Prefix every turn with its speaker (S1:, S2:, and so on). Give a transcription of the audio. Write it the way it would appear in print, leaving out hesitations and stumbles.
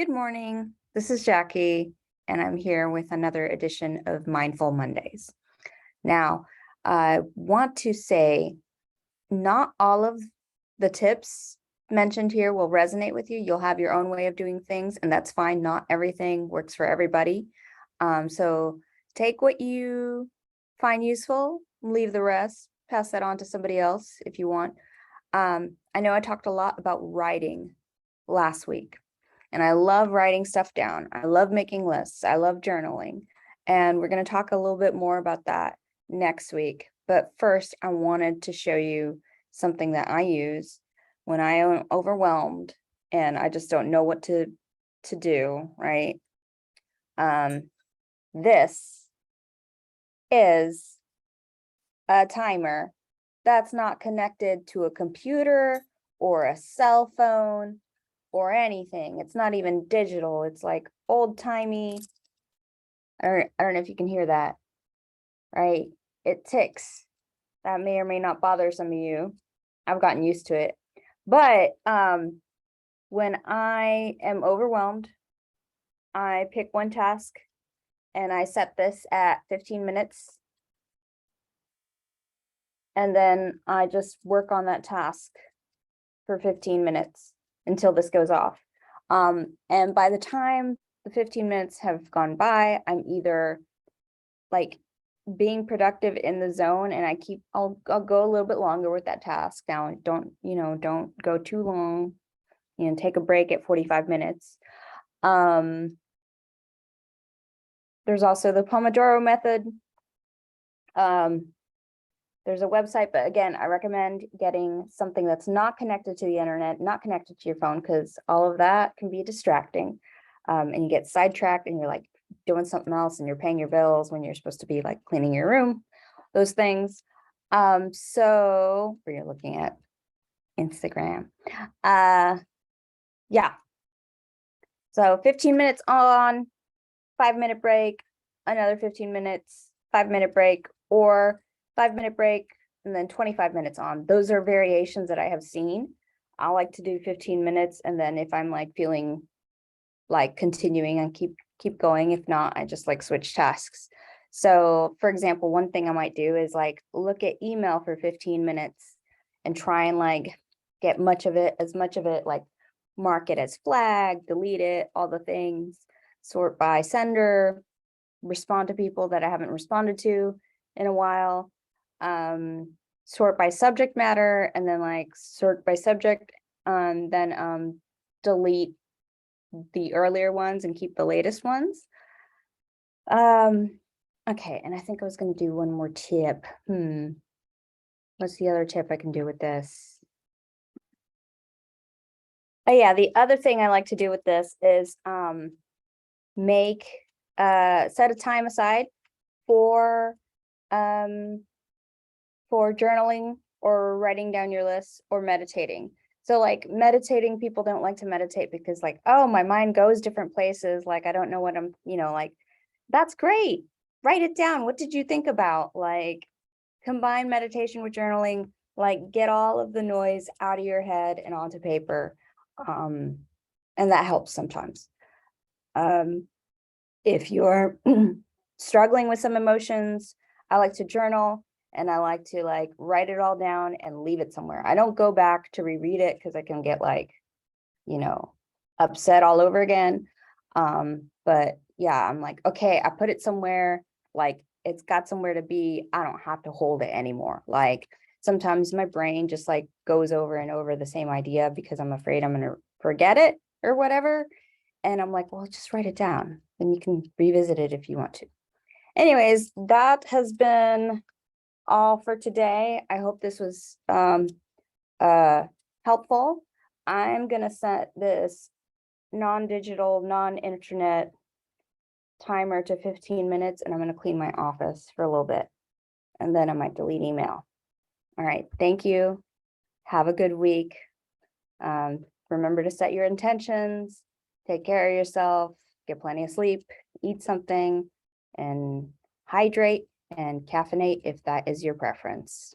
S1: Good morning. This is Jackie, and I'm here with another edition of Mindful Mondays. Now, I want to say not all of the tips mentioned here will resonate with you. You'll have your own way of doing things, and that's fine. Not everything works for everybody. So take what you find useful, leave the rest, pass that on to somebody else if you want. I know I talked a lot about writing last week. And I love writing stuff down. I love making lists. I love journaling. And we're going to talk a little bit more about that next week. But first, I wanted to show you something that I use when I am overwhelmed and I just don't know what to do, right? This is a timer that's not connected to a computer or a cell phone or anything. It's not even digital. It's like old-timey. I don't know if you can hear that, right? It ticks. That may or may not bother some of you. I've gotten used to it. But when I am overwhelmed, I pick one task and I set this at 15 minutes. And then I just work on that task for 15 minutes until this goes off. And by the time the 15 minutes have gone by, I'm either like being productive in the zone and I'll go a little bit longer with that task. Now, don't go too long, take a break at 45 minutes. There's also the Pomodoro Method. There's a website, but again, I recommend getting something that's not connected to the internet, not connected to your phone, because all of that can be distracting. And you get sidetracked and you're like doing something else and you're paying your bills when you're supposed to be like cleaning your room, those things. So or you're looking at Instagram. Yeah. So 15 minutes on, 5-minute break, another 15 minutes, 5-minute break, or 5-minute break, and then 25 minutes on. Those are variations that I have seen. I like to do 15 minutes. And then if I'm like feeling like continuing and keep going, if not, I just like switch tasks. So for example, one thing I might do is like look at email for 15 minutes and try and like get as much of it, like mark it as flagged, delete it, all the things, sort by sender, respond to people that I haven't responded to in a while, sort by subject matter, and then like sort by subject, then delete the earlier ones and keep the latest ones. Okay, and I think I was going to do one more tip. What's the other tip I can do with this? Oh yeah, the other thing I like to do with this is set a time aside for journaling or writing down your list or meditating. So like meditating, people don't like to meditate because like, oh, my mind goes different places. Like, I don't know what I'm, like, that's great. Write it down. What did you think about? Like, combine meditation with journaling, like get all of the noise out of your head and onto paper. And that helps sometimes. If you're struggling with some emotions, I like to journal and I like to like write it all down and leave it somewhere. I don't go back to reread it because I can get like, upset all over again. But yeah, I'm like, okay, I put it somewhere, like it's got somewhere to be. I don't have to hold it anymore. Like sometimes my brain just like goes over and over the same idea because I'm afraid I'm going to forget it or whatever. And I'm like, well, just write it down. Then you can revisit it if you want to. Anyways, that has been all for today. I hope this was helpful. I'm going to set this non-digital, non-internet timer to 15 minutes, and I'm going to clean my office for a little bit. And then I might delete email. All right. Thank you. Have a good week. Remember to set your intentions. Take care of yourself, get plenty of sleep, eat something, and hydrate and caffeinate if that is your preference.